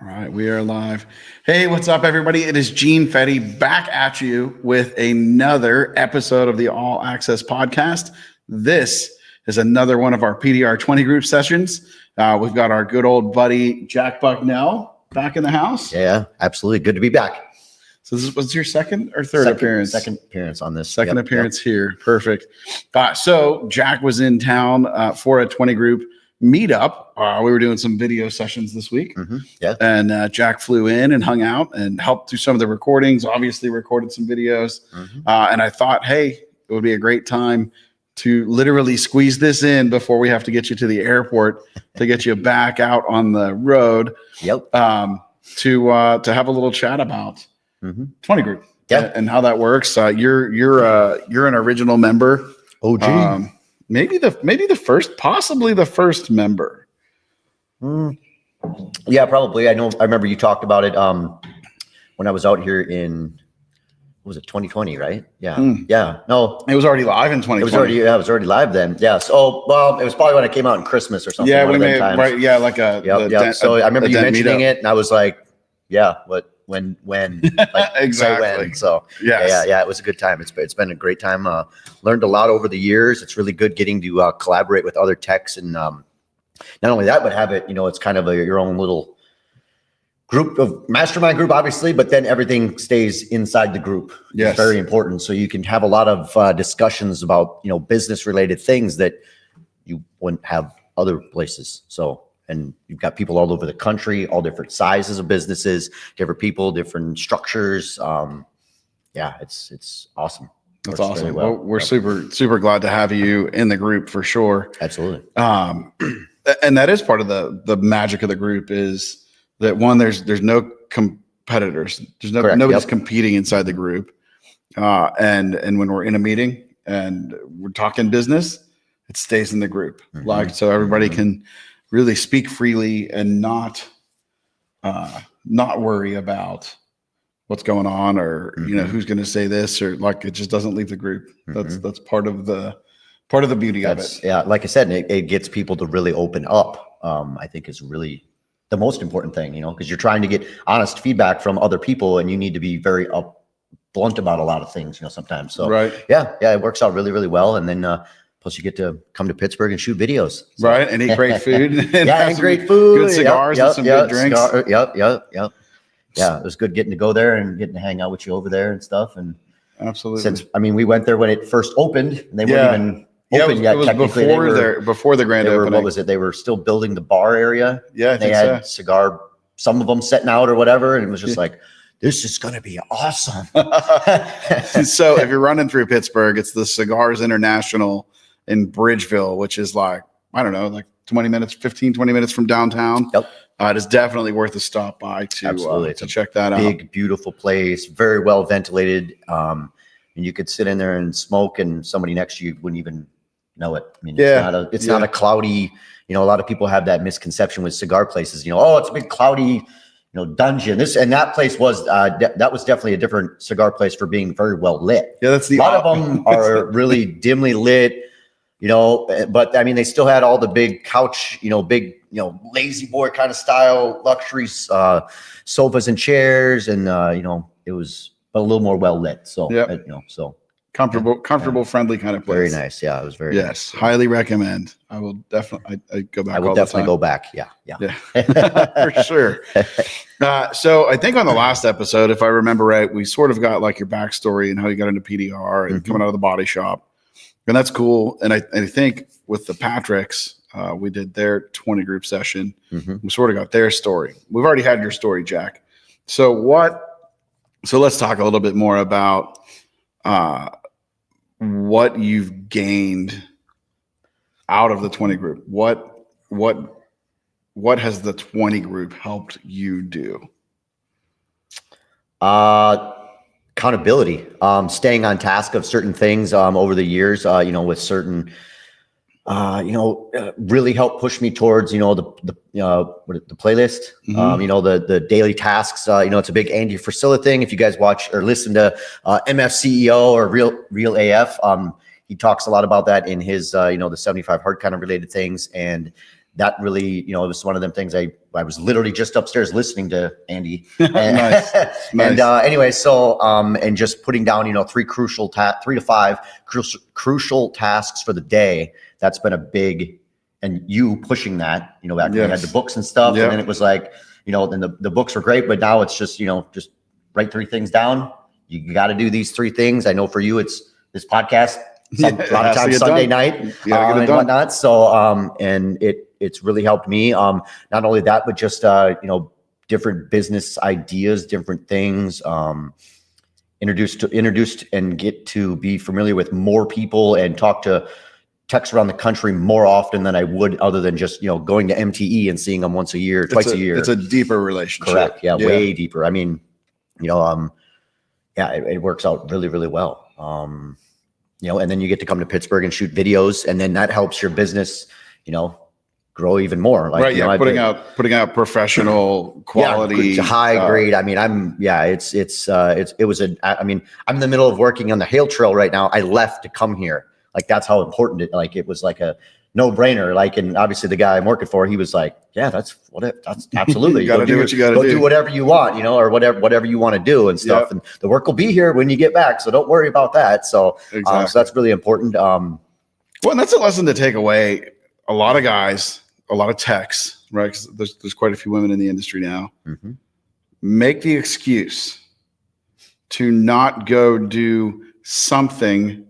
All right, we are live. Hey, what's up, everybody? It is Gene Fetty back at you with another episode of the All Access Podcast. This is another one of our PDR 20 group sessions. We've got our good old buddy Jack Bucknell back in the house. Yeah, absolutely. Good to be back. So this was your second or third appearance? Second appearance on this. Second appearance here. Perfect. So Jack was in town for a 20 group meetup. We were doing some video sessions this week. Yeah. And Jack flew in and hung out and helped do some of the recordings, obviously recorded some videos. And I thought, hey, it would be a great time to literally squeeze this in before we have to get you to the airport to get you back out on the road. Yep. To have a little chat about 20 group. Yeah. And how that works. You're an original member. OG. Maybe the first, possibly the first member. Yeah, probably. I remember you talked about it when I was out here in, what was it, 2020, right? Yeah. Yeah. No, It was already live in 2020. it was already live then. Yeah. So, well, it was probably when I came out in Christmas or something. Yeah, we made right. Yeah, like a. Yep. So I remember you mentioning it, and I was like, yeah, when like, Exactly. So Yes. yeah, it was a good time. It's been a great time. Learned a lot over the years. It's really good getting to collaborate with other techs, and not only that, but have it, it's kind of your own little group of mastermind group, obviously, but then everything stays inside the group. Yes. It's very important. So you can have a lot of discussions about, business related things that you wouldn't have other places. So, and you've got people all over the country, all different sizes of businesses, different people, different structures. Yeah, it's awesome. That's awesome. Well, we're super glad to have you in the group for sure. Absolutely. And that is part of the magic of the group is that one, there's no competitors. There's nobody's competing inside the group. And when we're in a meeting and we're talking business, it stays in the group. So everybody can really speak freely and not worry about what's going on or who's going to say this or like it just doesn't leave the group. That's part of the beauty of it. Yeah, like I said, it gets people to really open up. I think is really the most important thing, because you're trying to get honest feedback from other people, and you need to be very blunt about a lot of things, sometimes. So right. Yeah, it works out really, really well, and then plus you get to come to Pittsburgh and shoot videos, so. Right, and eat great food. And great food, good cigars, and some good drinks. Yep. Yeah, it was good getting to go there and getting to hang out with you over there and stuff. And absolutely, since we went there when it first opened, and they weren't even open yet. It was before the grand opening. What was it? They were still building the bar area. Yeah, I they think had some of them setting out or whatever, and it was just like, this is going to be awesome. So if you're running through Pittsburgh, it's the Cigars International in Bridgeville, which is like, I don't know, like 20 minutes from downtown. Yep. It is definitely worth a stop by to check that out. Big, beautiful place, very well ventilated. And you could sit in there and smoke, and somebody next to you wouldn't even know it. I mean, it's not a cloudy, a lot of people have that misconception with cigar places, it's a big cloudy, dungeon. This and that place was, that was definitely a different cigar place for being very well lit. Yeah, that's a lot of them are really dimly lit. But I mean, they still had all the big couch, big, lazy boy kind of style luxury sofas and chairs, and it was a little more well lit. So so comfortable, friendly kind of place. Very nice. Yeah, it was very nice. Highly recommend. I will definitely I go back. I will definitely go back. Yeah. For sure. So I think on the last episode, if I remember right, we sort of got like your backstory and how you got into PDR and coming out of the body shop. And that's cool. And I think with the Patricks, we did their 20 group session. We sort of got their story. We've already had your story, Jack. So let's talk a little bit more about what you've gained out of the 20 group. What has the 20 group helped you do? Accountability, staying on task of certain things over the years, with certain, really helped push me towards, the playlist, the daily tasks. It's a big Andy Frisella thing. If you guys watch or listen to MF CEO or Real AF, he talks a lot about that in his, the 75 hard kind of related things. And that really, it was one of them things. I was literally just upstairs listening to Andy. And, Nice. and anyway, so and just putting down, 3 to 5 crucial tasks for the day. That's been a big, and you pushing that, back when you had the books and stuff, and then it was like, then the books were great, but now it's just, just write 3 things down. You got to do these 3 things. I know for you, it's this podcast. A lot of times Sunday night and whatnot. So, and it's really helped me. Not only that, but just, different business ideas, different things, introduced and get to be familiar with more people and talk to techs around the country more often than I would other than just, going to MTE and seeing them once a year, twice a year. It's a deeper relationship. Correct. Yeah. Way deeper. I mean, it works out really, really well. And then you get to come to Pittsburgh and shoot videos, and then that helps your business, grow even more. Like, right. Yeah. Putting out professional quality, high grade. I mean, I'm in the middle of working on the Hail Trail right now. I left to come here. Like, that's how important it was like a no brainer. Like, and obviously the guy I'm working for, he was like, yeah, that's absolutely. You gotta do what you gotta do. Do whatever you want, or whatever you want to do and stuff. Yep. And the work will be here when you get back. So don't worry about that. So, so that's really important. Well, and that's a lesson to take away. A lot of guys, a lot of techs, right? 'Cause there's quite a few women in the industry now. Mm-hmm. Make the excuse to not go do something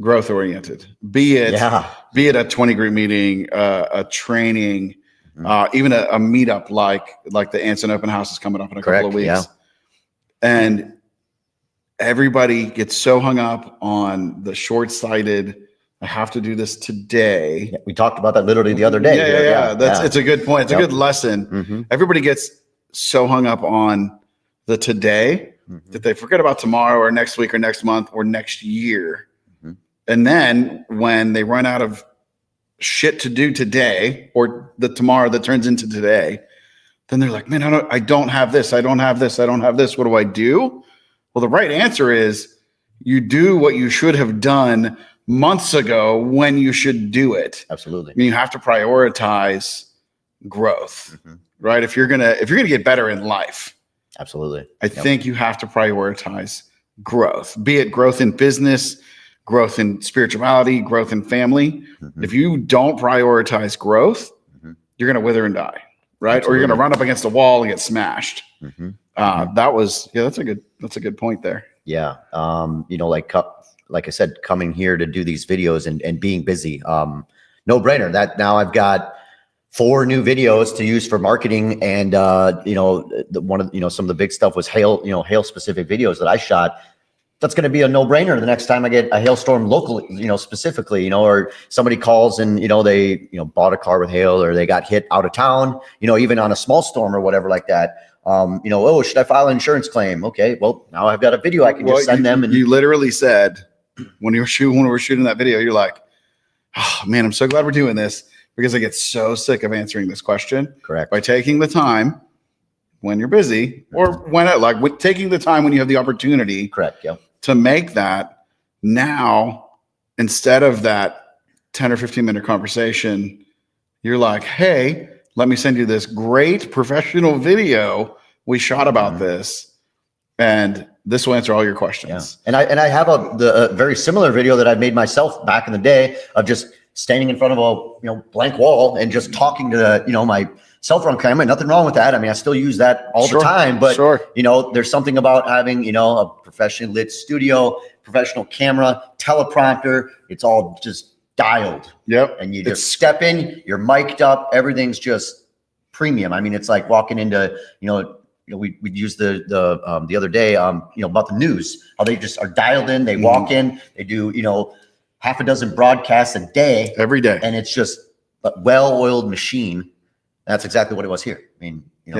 growth oriented, be it a 20 group meeting, a training, even a meetup like the Anson Open House is coming up in a couple of weeks. Yeah. And everybody gets so hung up on the short-sighted, I have to do this today. Yeah, we talked about that literally the other day. It's a good point. It's a good lesson. Mm-hmm. Everybody gets so hung up on the today that they forget about tomorrow or next week or next month or next year. And then when they run out of shit to do today or the tomorrow that turns into today, then they're like, man, I don't have this. I don't have this. I don't have this. What do I do? Well, the right answer is you do what you should have done months ago when you should do it. Absolutely. I mean, you have to prioritize growth, right? If you're gonna get better in life, absolutely. I think you have to prioritize growth, be it growth in business, growth in spirituality, growth in family. If you don't prioritize growth, you're going to wither and die, right? Absolutely. Or you're going to run up against a wall and get smashed. That's a good point there. Yeah. Like I said, coming here to do these videos and being busy, no brainer. That now I've got 4 new videos to use for marketing. And, some of the big stuff was hail specific videos that I shot. That's going to be a no-brainer the next time I get a hailstorm locally, specifically, or somebody calls and, they, bought a car with hail or they got hit out of town, even on a small storm or whatever like that. Should I file an insurance claim? Okay, well, now I've got a video I can just send them. And you literally said when we were shooting that video, you're like, oh man, I'm so glad we're doing this because I get so sick of answering this question. Correct. By taking the time when you're busy or taking the time when you have the opportunity. Correct. Yeah. To make that now, instead of that 10 or 15 minute conversation, you're like, hey, let me send you this great professional video we shot about this. And this will answer all your questions. Yeah. And I have a very similar video that I made myself back in the day of just standing in front of a blank wall and just talking to my cell phone camera. Nothing wrong with that. I mean, I still use that all the time, but there's something about having, a professionally lit studio, professional camera, teleprompter. It's all just dialed. Yep. And you just step in, you're mic'd up. Everything's just premium. I mean, it's like walking into, we used the other day, about the news, how they just are dialed in. They walk in, they do, half a dozen broadcasts a day. Every day. And it's just a well-oiled machine. That's exactly what it was here. I mean, we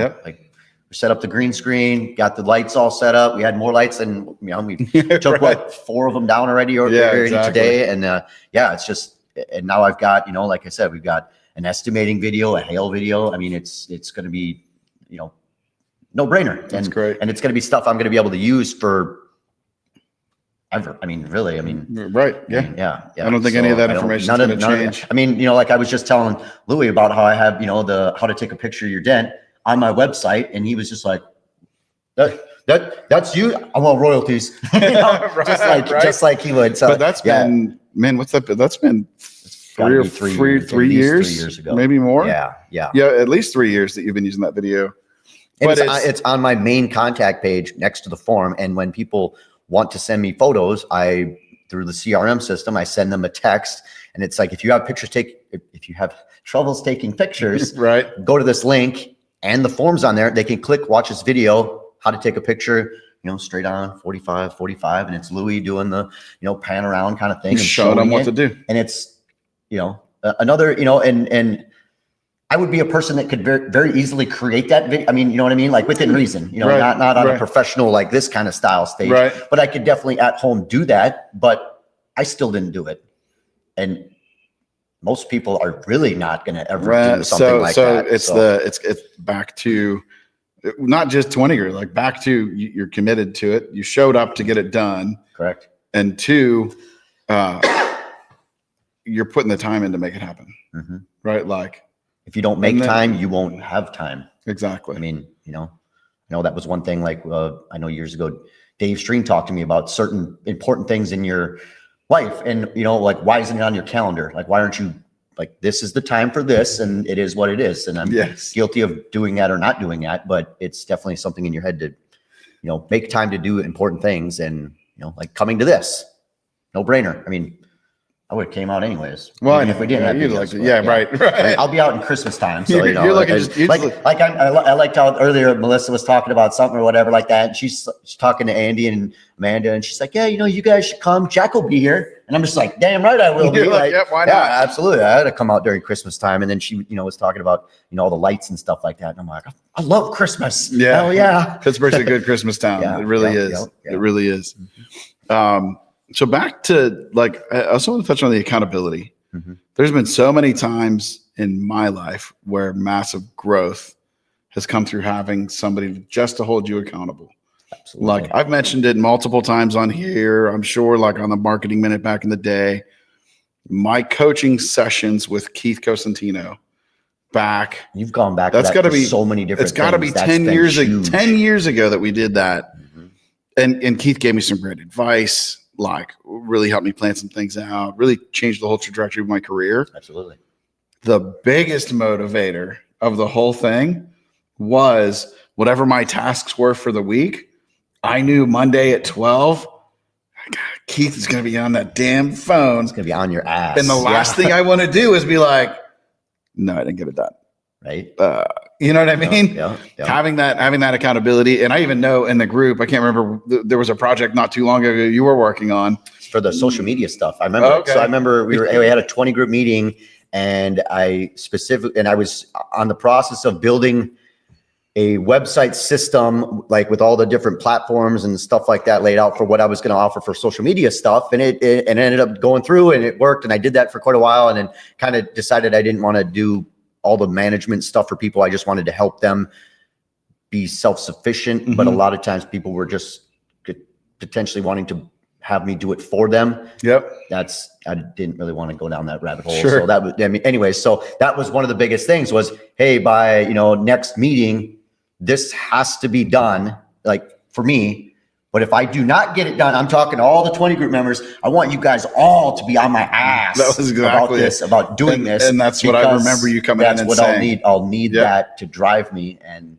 set up the green screen, got the lights all set up. We had more lights than, we took 4 of them down already today. And it's just, and now I've got, like I said, we've got an estimating video, a hail video. I mean, it's going to be, no brainer. That's great. And it's going to be stuff I'm going to be able to use for ever. I mean, really, I mean, right. Yeah. Yeah. I don't think any of that information is going to change. I mean, like I was just telling Louis about how I have, how to take a picture of your dent on my website. And he was just like, that's you. I want royalties, Right, just like he would. So, but that's been, man, what's that? That's been three years ago, maybe more. Yeah. At least 3 years that you've been using that video. And it's on my main contact page next to the form. And when people want to send me photos, through the CRM system, I send them a text, and it's like, if you have if you have troubles taking pictures, right, go to this link and the form's on there. They can click, watch this video, how to take a picture, straight on 45, and it's Louis doing the, pan around kind of thing and showing them what to do. And it's, another, and I would be a person that could very, very easily create that video. I mean, you know what I mean? Like within reason, right, not on a professional, like this kind of style stage, right. But I could definitely at home do that, but I still didn't do it. And most people are really not going to ever do something like that. It's back to not just 20 years, like back to you're committed to it. You showed up to get it done. Correct. And 2, you're putting the time in to make it happen. Mm-hmm. Right. Like, if you don't make time, you won't have time. Exactly. I mean, that was one thing, like, I know years ago, Dave Stream talked to me about certain important things in your life. And, like, why isn't it on your calendar? Like, why aren't you like, this is the time for this, and it is what it is. And I'm guilty of doing that or not doing that, but it's definitely something in your head to, make time to do important things. And, like coming to this, no brainer. I mean, I would have came out anyways. Well, if we didn't have videos, right. I mean, I'll be out in Christmas time. So, you're looking I liked how earlier Melissa was talking about something or whatever like that. And she's talking to Andy and Amanda, and she's like, yeah, you guys should come. Jack will be here. And I'm just like, damn right I will be. Why not? Yeah, absolutely. I had to come out during Christmas time. And then she, was talking about, all the lights and stuff like that. And I'm like, I love Christmas. Yeah. Hell yeah. Pittsburgh's a good Christmas town. It really is. It really is. So back to, like, I also want to touch on the accountability. Mm-hmm. There's been so many times in my life where massive growth has come through having somebody just to hold you accountable. Absolutely. Like, I've mentioned it multiple times on here. I'm sure, like on the Marketing Minute back in the day, my coaching sessions with Keith Cosentino back. You've gone back. That's got to be so many different. It's got to be 10 years. 10 years ago that we did that. Mm-hmm. And Keith gave me some great advice. Like, really helped me plan some things out, really changed the whole trajectory of my career. Absolutely. The biggest motivator of the whole thing was whatever my tasks were for the week. I knew Monday at 12, Keith is going to be on that damn phone. It's going to be on your ass. And the last thing I want to do is be like, no, I didn't get it done. Right. You know what I mean? Yeah. Having that accountability. And I even know in the group, I can't remember, there was a project not too long ago you were working on for the social media stuff. I remember. Okay. So I remember we had a 20 group meeting, and I was on the process of building a website system, like with all the different platforms and stuff like that laid out for what I was going to offer for social media stuff. And it ended up going through, and it worked. And I did that for quite a while, and then kind of decided I didn't want to do all the management stuff for people. I just wanted to help them be self-sufficient. Mm-hmm. But a lot of times people were just potentially wanting to have me do it for them. Yep. I didn't really want to go down that rabbit hole. Sure. So anyway, so that was one of the biggest things was, hey, by, next meeting, this has to be done, like, for me. But if I do not get it done, I'm talking to all the 20 group members, I want you guys all to be on my ass that was exactly about doing this. And that's what I remember you coming in and saying. That's what I'll need that to drive me. And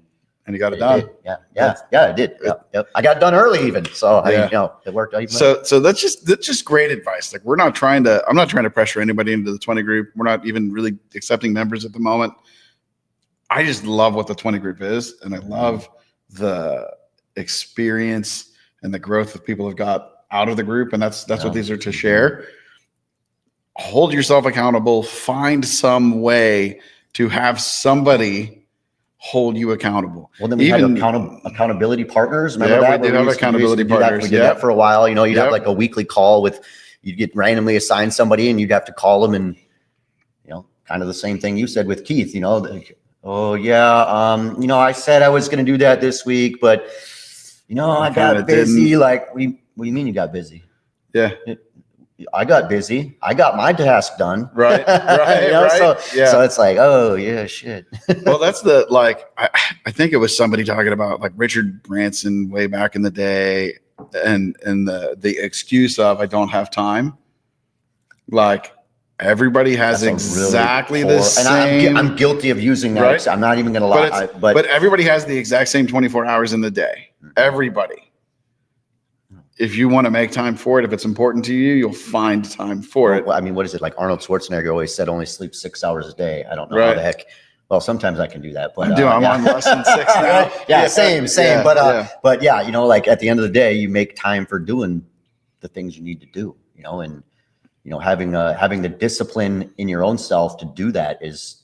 you got it done. Yeah, I did. Yep. I got done early even. So it worked out. So that's just great advice. Like, I'm not trying to pressure anybody into the 20 group. We're not even really accepting members at the moment. I just love what the 20 group is. And I love the experience and the growth that people have got out of the group. And that's what these are to share. Hold yourself accountable. Find some way to have somebody hold you accountable. Well, then we have accountability partners. Remember that? We do have accountability partners. We did that for a while. You'd have like a weekly call you'd get randomly assigned somebody, and you'd have to call them, and, kind of the same thing you said with Keith, oh yeah. I said I was going to do that this week, but I got busy. Like, what do you mean you got busy? Yeah. I got busy. I got my task done. Right. You know, Right. So it's like, oh yeah, shit. Well, that's the, like, I think it was somebody talking about like Richard Branson way back in the day, and the excuse of I don't have time. Like, everybody has That's exactly really the poor, same. and I'm guilty of using that. Right? I'm not even going to lie. But everybody has the exact same 24 hours in the day. Everybody. If you want to make time for it, if it's important to you, you'll find time for it. I mean, what is it? Like Arnold Schwarzenegger always said, only sleep 6 hours a day. I don't know how Right. the heck. Well, sometimes I can do that, but I'm on less than 6 now. yeah, same. Yeah, But yeah, you know, like at the end of the day, you make time for doing the things you need to do, you know, and you know, having the discipline in your own self to do that is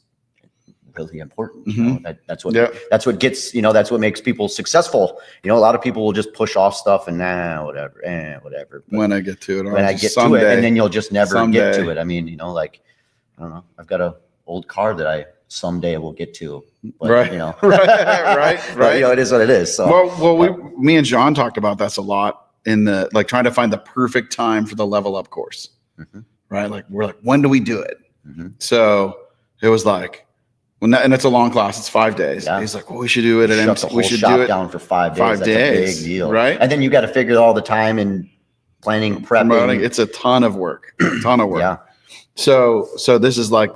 really important. You know, that's what gets, you know, that's what makes people successful. You know, a lot of people will just push off stuff and whatever. But when I get to it, when I get to it, and then you'll just never get to it. I mean, you know, like, I don't know, I've got a old car that I someday will get to, but, right. You know, right. But, you know, it is what it is. So, me and John talked about this a lot in the, like, trying to find the perfect time for the level up course. Right. Like, we're like, when do we do it? So it was like, and it's a long class. It's 5 days. Yeah. He's like, well, we should do it at MC. We should do it down for 5 days. 5 That's days. a big deal. Right. And then you got to figure all the time and planning, prepping. It's a ton of work. Yeah. So this is like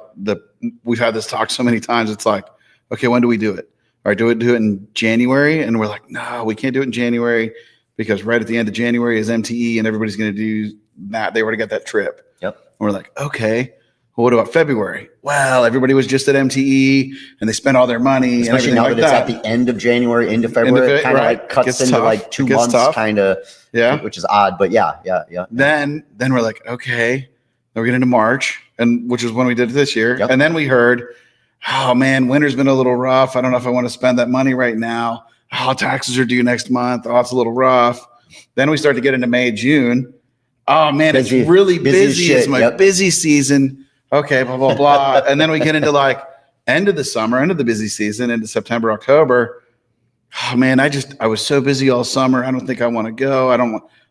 we've had this talk so many times. It's like, okay, when do we do it? All right, do it in January. And we're like, no, we can't do it in January because right at the end of January is MTE and everybody's going to do that. They already got that trip. Yep. And we're like, okay, well, what about February? Well, everybody was just at MTE and they spent all their money. Especially now that it's at the end of January into February, it kind of like cuts into like 2 months kind of, which is odd, but yeah. Then we're like, okay, then we get into March, and which is when we did it this year. Yep. And then we heard, oh man, winter's been a little rough. I don't know if I want to spend that money right now. Oh, taxes are due next month. Oh, it's a little rough. Then we start to get into May, June. Oh man, it's really busy. It's my busy season. Okay, blah, blah, blah. And then we get into like end of the summer, end of the busy season, into September, October. Oh man, I was so busy all summer. I don't think I want to go.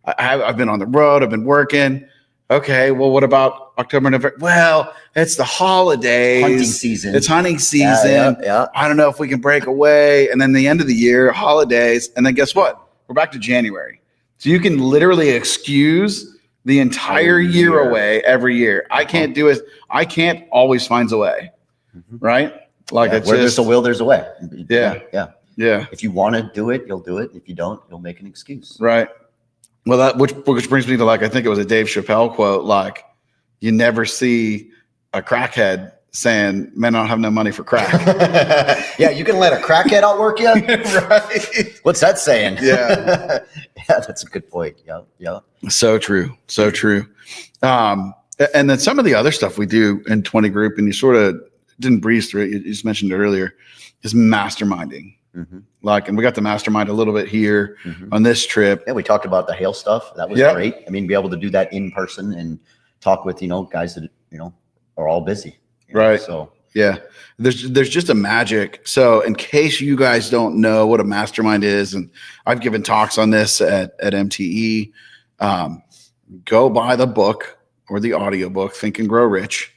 I've been on the road. I've been working. Okay, well, what about October, November? Well, it's the holidays. Hunting season. It's hunting season. Yeah. I don't know if we can break away. And then the end of the year, holidays. And then guess what? We're back to January. So you can literally excuse the entire year away every year. I can't do it. I can't always finds a way. Right? Like it's where there's a will, there's a way. Yeah. If you want to do it, you'll do it. If you don't, you'll make an excuse. Right. Well, which brings me to, like, I think it was a Dave Chappelle quote, like, you never see a crackhead saying, men don't have no money for crack. Yeah, you can let a crackhead outwork you? Right. What's that saying? Yeah. Yeah, that's a good point. Yeah. So true. And then some of the other stuff we do in 20 group, and you sort of didn't breeze through it, you just mentioned it earlier, is masterminding. Like, and we got the mastermind a little bit here on this trip. Yeah, we talked about the hail stuff. That was great. I mean, be able to do that in person and talk with, guys that, are all busy. Right. So yeah, there's just a magic. So in case you guys don't know what a mastermind is, and I've given talks on this at MTE, go buy the book or the audiobook, Think and Grow Rich.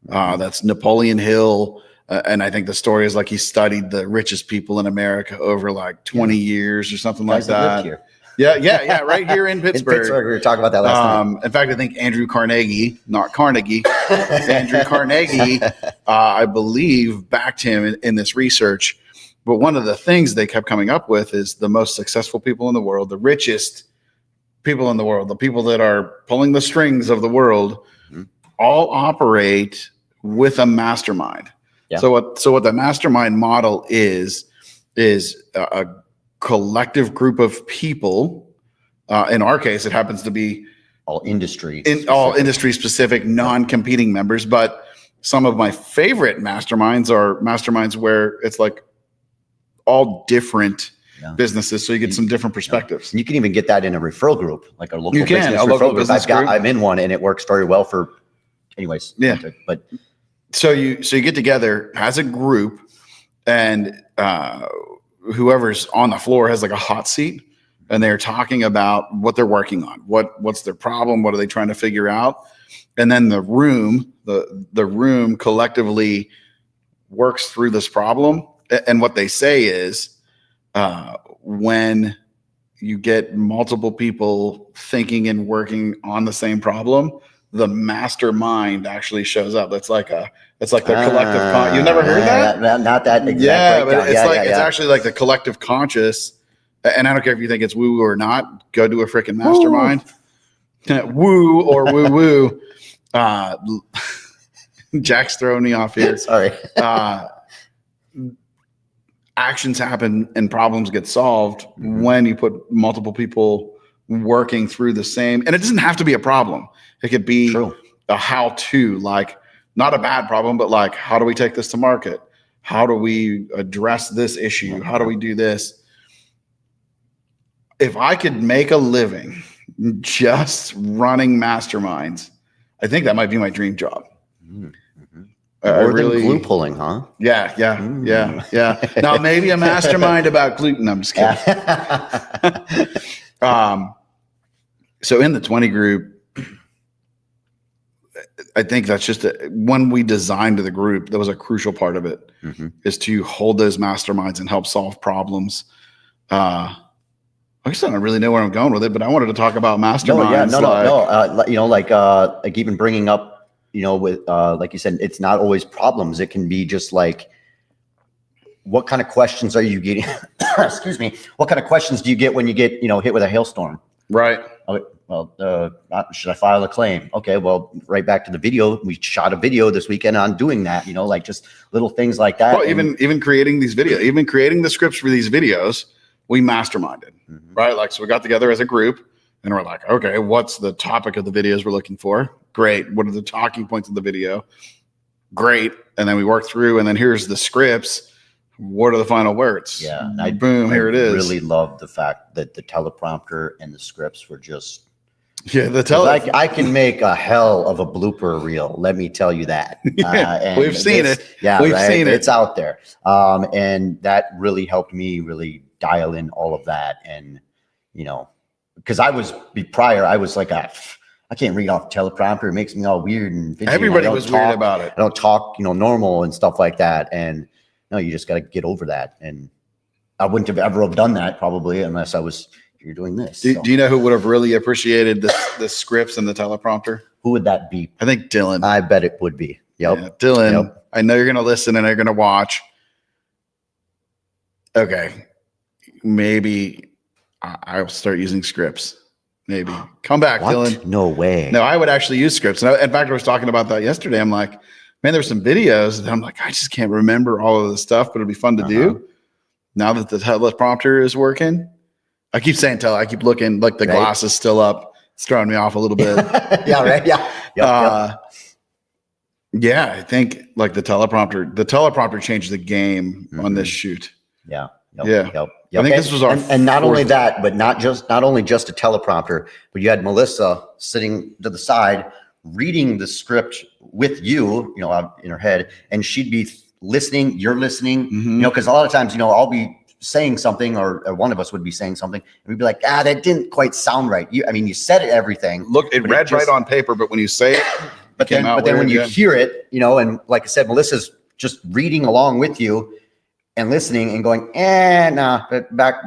That's Napoleon Hill. And I think the story is like he studied the richest people in America over like 20 years or something like that. Here. Yeah. Right here in Pittsburgh. We were talking about that last night. In fact, I think Andrew Carnegie, not Carnegie, Andrew Carnegie, I believe, backed him in this research. But one of the things they kept coming up with is the most successful people in the world, the richest people in the world, the people that are pulling the strings of the world, all operate with a mastermind. Yeah. So what the mastermind model is a collective group of people. In our case, it happens to be all industry specific, non-competing members. But some of my favorite masterminds are masterminds where it's like all different businesses, so you get some different perspectives. And you can even get that in a referral group, like a local business referral group. I'm in one, and it works very well for. Anyways, but. So you get together as a group, and whoever's on the floor has like a hot seat, and they're talking about what they're working on, what's their problem, what are they trying to figure out, and then the room collectively works through this problem. And what they say is, when you get multiple people thinking and working on the same problem, the mastermind actually shows up. It's like the collective. You never heard that? Not that exact. Yeah, but breakdown. it's actually like the collective conscious. And I don't care if you think it's woo or not. Go do a freaking mastermind. Woo or woo woo. Jack's throwing me off here. Sorry. Actions happen and problems get solved when you put multiple people working through the same. And it doesn't have to be a problem. It could be a how-to, like not a bad problem, but like, how do we take this to market? How do we address this issue? How do we do this? If I could make a living just running masterminds, I think that might be my dream job. More than glue pulling, huh? Yeah. Now maybe a mastermind about gluten. I'm just kidding. So in the 20 group, I think that's just when we designed the group, that was a crucial part of it, is to hold those masterminds and help solve problems. I guess I don't really know where I'm going with it, but I wanted to talk about masterminds. No. Like even bringing up, with like you said, it's not always problems. It can be just like, what kind of questions are you getting? Excuse me. What kind of questions do you get when you get, hit with a hailstorm? Right. Well, should I file a claim? Okay. Well, right back to the video. We shot a video this weekend on doing that, like just little things like that. Well, even creating these videos, even creating the scripts for these videos, we masterminded, right? Like, so we got together as a group and we're like, okay, what's the topic of the videos we're looking for? Great. What are the talking points of the video? Great. And then we work through, and then here's the scripts. What are the final words? Yeah. Boom, here it is. I really love the fact that the teleprompter and the scripts were just. Yeah, I can make a hell of a blooper reel. Let me tell you that. And we've seen it. Yeah, we've seen it. It's out there. And that really helped me really dial in all of that. And, because I was like, I can't read off the teleprompter. It makes me all weird and fidgety. Everybody was weird about it. I don't talk, normal and stuff like that. And no, you just got to get over that. And I wouldn't have ever have done that probably unless you're doing this. Do you know who would have really appreciated the scripts and the teleprompter? Who would that be? I think Dylan. I bet it would be. Yep. Yeah, Dylan. Yep. I know you're going to listen and you're going to watch. Okay. Maybe I'll start using scripts. Maybe. Come back, what? Dylan. No way. No, I would actually use scripts. And in fact, I was talking about that yesterday. I'm like, man, there's some videos that I'm like, I just can't remember all of the stuff, but it'd be fun to do. Now that the teleprompter is working, I keep saying I keep looking, like the glass is still up. It's throwing me off a little bit. Yeah, right. Yeah. Yep. Yeah, I think like the teleprompter changed the game on this shoot. Yeah. Yep. I think this was our and not only that, but not only just a teleprompter, but you had Melissa sitting to the side reading the script with you, out in her head, and she'd be listening. You're listening, because a lot of times, I'll be saying something, or one of us would be saying something, and we'd be like, that didn't quite sound right. You said everything. Look, it read right on paper, but when you say it, but then when you hear it, and like I said, Melissa's just reading along with you and listening and going, nah, back,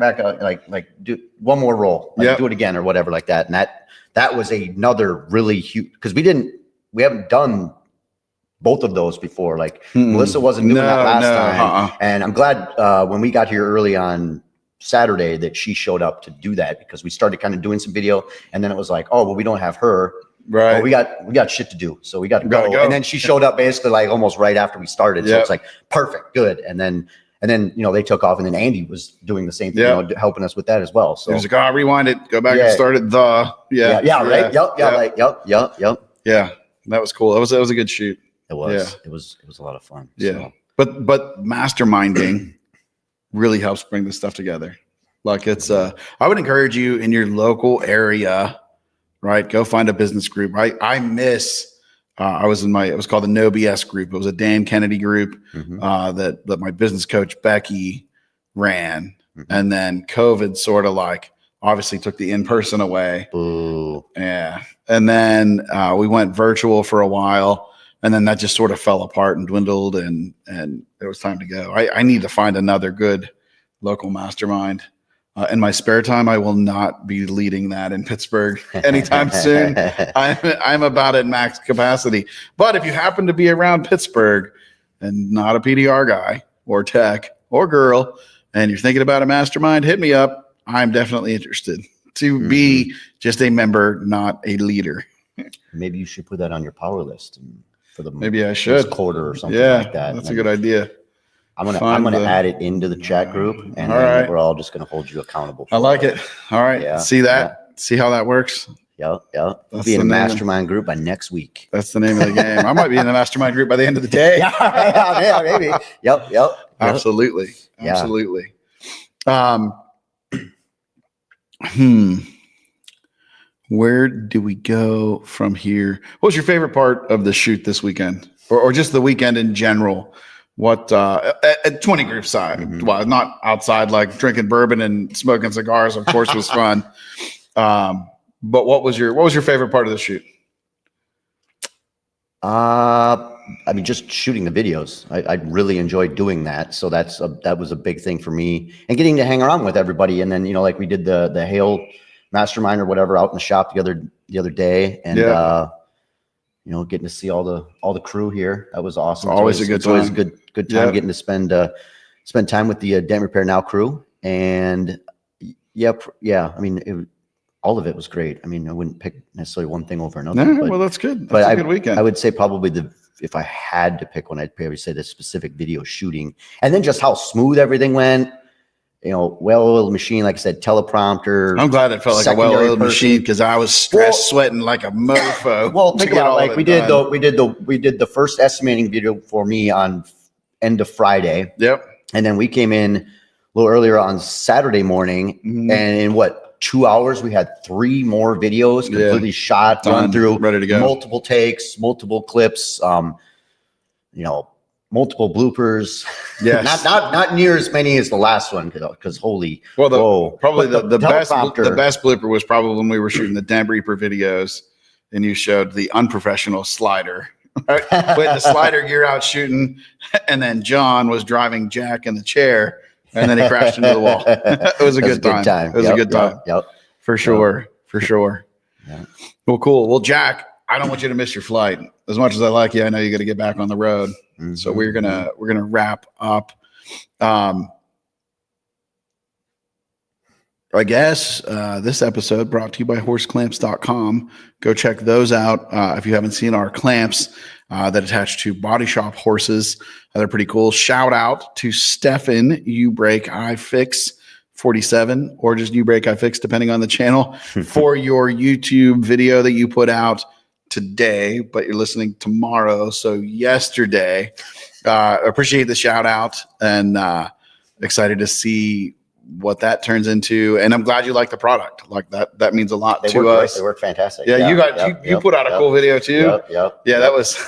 like do one more roll, do it again or whatever like that. And that was another really huge, because we haven't done both of those before. Like Melissa wasn't doing that last time. And I'm glad when we got here early on Saturday that she showed up to do that, because we started kind of doing some video, and then it was like, oh, well, we don't have her. Right. Well, we got shit to do. So we got to go. And then she showed up basically like almost right after we started. So it's like, perfect, good. And then they took off, and then Andy was doing the same thing, helping us with that as well. So he was like, rewind it, go back and start it. Right. Yep. Yeah. That was cool. That was a good shoot. It was. Yeah. It was a lot of fun. Yeah. So. But masterminding really helps bring this stuff together. Like it's I would encourage you in your local area, right? Go find a business group. I miss it was called the No BS group. It was a Dan Kennedy group that my business coach Becky ran. And then COVID sort of like obviously took the in-person away. Boo. Yeah. And then we went virtual for a while, and then that just sort of fell apart and dwindled, and it was time to go. I need to find another good local mastermind. In my spare time, I will not be leading that in Pittsburgh anytime soon. I'm about at max capacity. But if you happen to be around Pittsburgh and not a PDR guy or tech or girl, and you're thinking about a mastermind, hit me up. I'm definitely interested to be just a member, not a leader. Maybe you should put that on your power list for the maybe I should quarter or something like that. That's a good idea. I'm gonna add it into the chat group, and then we're all just gonna hold you accountable. I like it. All right. Yeah. See that? Yeah. See how that works? Yep. We'll be in a mastermind group by next week. That's the name of the game. I might be in the mastermind group by the end of the day. yeah, maybe. Yep. Absolutely. Where do we go from here? What was your favorite part of the shoot this weekend, or just the weekend in general? What at 20 group side? Well, not outside, like drinking bourbon and smoking cigars, of course, was fun. But what was your favorite part of the shoot? I mean, just shooting the videos. I really enjoyed doing that. So that was a big thing for me, and getting to hang around with everybody. And then, like we did the Hail Mastermind or whatever out in the shop the other day, and getting to see all the crew here. That was awesome. Always a good time. Always a good time getting to spend time with the Dent Repair Now crew. And I mean, all of it was great. I mean, I wouldn't pick necessarily one thing over another. No, well, that's good. That's a good weekend. I would say probably if I had to pick one, I'd probably say the specific video shooting, and then just how smooth everything went. Well-oiled machine, like I said, teleprompter. I'm glad it felt like a well-oiled machine, because I was sweating like a mofo. Well, think about it, like we did the first estimating video for me on end of Friday. Yep. And then we came in a little earlier on Saturday morning, and in 2 hours we had 3 more videos completely shot, done, through, ready to go, multiple takes, multiple clips, multiple bloopers. Yes. not near as many as the last one, because probably the best blooper was probably when we were shooting the Dent Reaper videos, and you showed the unprofessional slider. Right? We had the slider gear out shooting, and then John was driving Jack in the chair, and then he crashed into the wall. It was a good time. It was a good time. Yep. For sure. Yeah. Well, cool. Well, Jack, I don't want you to miss your flight. As much as I like you, I know you got to get back on the road. So we're gonna wrap up. I guess this episode brought to you by horseclamps.com. Go check those out if you haven't seen our clamps that attach to body shop horses. They're pretty cool. Shout out to Stefan, You Break I Fix 47, or just You Break I Fix, depending on the channel, for your YouTube video that you put out today, but you're listening tomorrow. So yesterday, appreciate the shout out, and excited to see what that turns into. And I'm glad you like the product. Like that means a lot to us. They work fantastic. Yeah, you put out a cool video too. Yep. Yeah, that was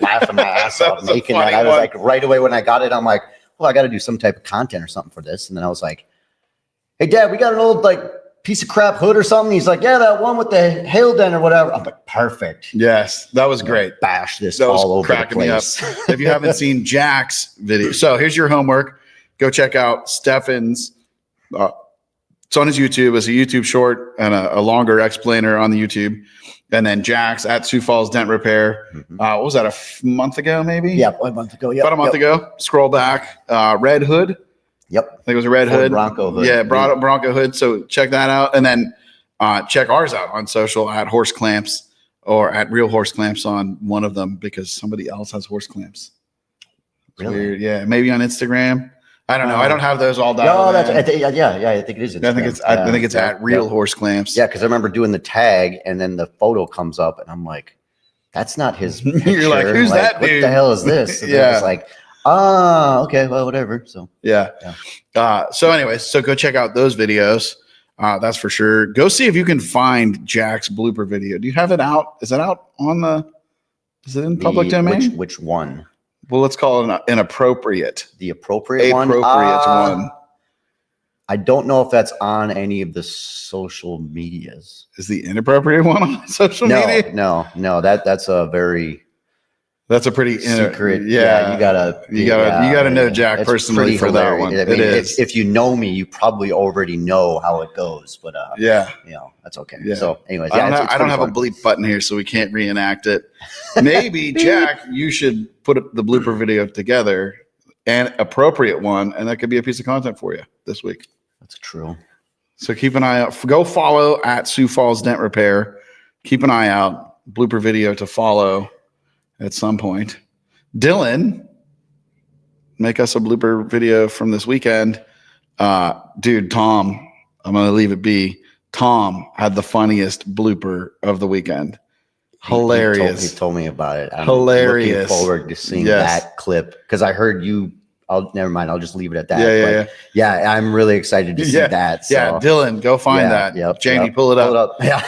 laughing my ass off making that. I was like, right away when I got it, I'm like, well, I got to do some type of content or something for this. And then I was like, hey, Dad, we got an old piece of crap hood or something. He's like, yeah, that one with the hail dent or whatever. I'm like, perfect. Yes, that was great. Bash this all over the place. If you haven't seen Jack's video, so here's your homework. Go check out Stefan's. It's on his YouTube. It's a YouTube short and a longer explainer on the YouTube. And then Jack's at Sioux Falls Dent Repair. What was that, a month ago maybe? Yeah, a month ago. About a month ago. Scroll back. Red hood. Yep. I think it was a red hood. Bronco hood. Yeah, Bronco hood. So check that out. And then check ours out on social at Horse Clamps, or at Real Horse Clamps on one of them, because somebody else has horse clamps. Really? Weird. Yeah, maybe on Instagram. I don't know. I don't have those all dialed. No, I think it is. I think it's at Real Horse Clamps. Yeah, because I remember doing the tag, and then the photo comes up, and I'm like, that's not his picture. You're like, who's that dude? What the hell is this? And yeah. It's like, okay, well, whatever. So yeah. So anyways, so go check out those videos. That's for sure. Go see if you can find Jack's blooper video. Do you have it out? Is it out on is it in public domain? Which one? Well, let's call it an appropriate. The appropriate one? Appropriate one. I don't know if that's on any of the social medias. Is the inappropriate one on social media? No. That's a very That's a pretty secret. Yeah, you gotta know Jack personally for that one. I mean, if you know me, you probably already know how it goes. But yeah, that's okay. Yeah. So, anyways, I don't have a bleep button here, so we can't reenact it. Maybe Jack, you should put the blooper video together, an appropriate one, and that could be a piece of content for you this week. That's true. So keep an eye out. Go follow at Sioux Falls Dent Repair. Keep an eye out. Blooper video to follow at some point. Dylan, make us a blooper video from this weekend. Dude, Tom, I'm going to leave it be. Tom had the funniest blooper of the weekend. Hilarious. He told me about it. I'm Hilarious. looking forward to seeing that clip because I heard you. Never mind. I'll just leave it at that. Yeah. I'm really excited to see that. So. Yeah, Dylan, go find that. Yep, Jamie, pull it up. Yeah.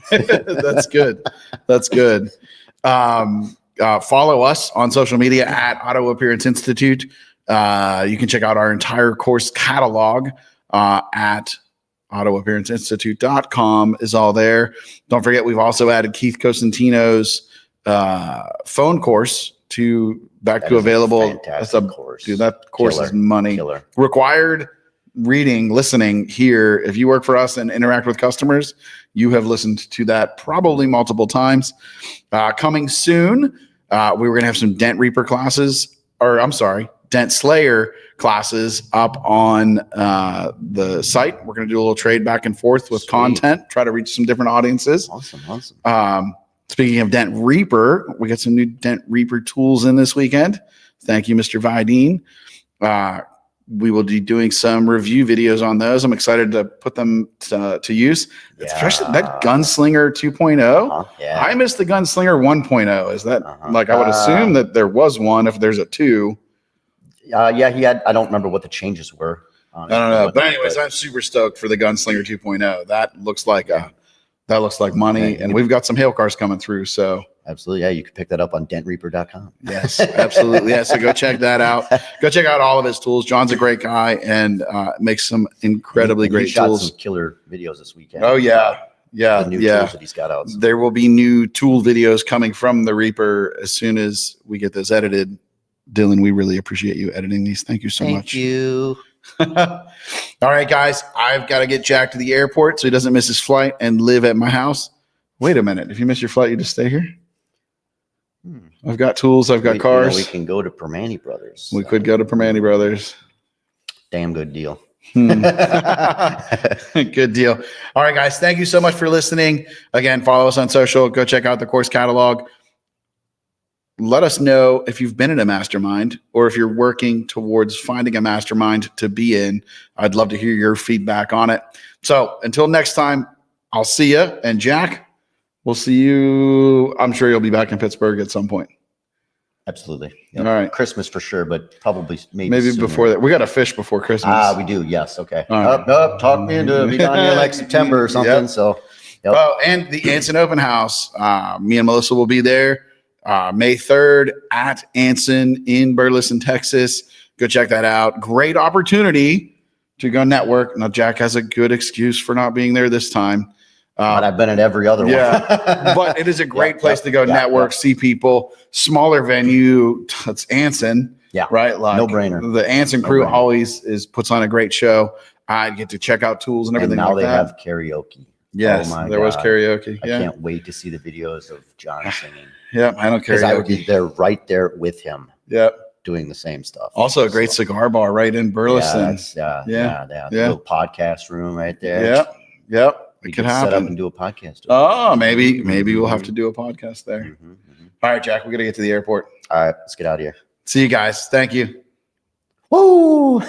That's good. That's good. Follow us on social media at Auto Appearance Institute. You can check out our entire course catalog at autoappearanceinstitute.com is all there. Don't forget, we've also added Keith Cosentino's phone course back to available. That's a course. Dude, that course is money. Killer. Required reading, listening here. If you work for us and interact with customers, you have listened to that probably multiple times. Coming soon, we were going to have some Dent Reaper classes, Dent Slayer classes up on the site. We're going to do a little trade back and forth with content, try to reach some different audiences. Awesome. Speaking of Dent Reaper, we got some new Dent Reaper tools in this weekend. Thank you, Mr. Vidine. We will be doing some review videos on those. I'm excited to put them to use, especially that Gunslinger 2.0. I missed the Gunslinger 1.0. Is that I would assume that there was one if there's a 2. He had. I don't remember what the changes were. I don't know, but anyways, I'm super stoked for the Gunslinger 2.0. That looks like money, and we've got some hail cars coming through. So absolutely, you can pick that up on dentreaper.com. Yes, absolutely, So go check that out. Go check out all of his tools. John's a great guy and makes some incredibly great tools. Some killer videos this weekend. Oh yeah. The new tools that he's got out. There will be new tool videos coming from the Reaper as soon as we get those edited. Dylan, we really appreciate you editing these. Thank you so much. Thank you. All right, guys, I've got to get Jack to the airport so he doesn't miss his flight and live at my house. Wait a minute. If you miss your flight, you just stay here? I've got tools. I've got cars. We can go to Permane Brothers. We could go to Permane Brothers. Damn good deal. Good deal. All right, guys. Thank you so much for listening. Again, follow us on social. Go check out the course catalog. Let us know if you've been in a mastermind or if you're working towards finding a mastermind to be in. I'd love to hear your feedback on it. So until next time, I'll see you. And Jack, we'll see you. I'm sure you'll be back in Pittsburgh at some point. Absolutely. All right. Christmas for sure, but probably maybe sooner. Before that. We got to fish before Christmas. We do. Yes. Okay. Right. Talk me into be down here like September or something. Yep. So. Oh, and the Anson Open House. Me and Melissa will be there. May 3rd at Anson in Burleson, Texas. Go check that out. Great opportunity to go network. Now, Jack has a good excuse for not being there this time. But I've been at every other one. But it is a great place to go network, see people. Smaller venue. It's Anson. Yeah. Right? Like, no brainer. The Anson crew always puts on a great show. I get to check out tools and everything and now like that. They have karaoke. Yes, there was karaoke. I can't wait to see the videos of John singing. Yeah, I don't care. Because I would be there right there with him. Yep. Doing the same stuff. Also a great cigar bar right in Burleson. Yeah. Little podcast room right there. Yep. It could happen. Set up and do a podcast. Oh, maybe we'll have to do a podcast there. All right, Jack, we got to get to the airport. All right, let's get out of here. See you guys. Thank you. Woo!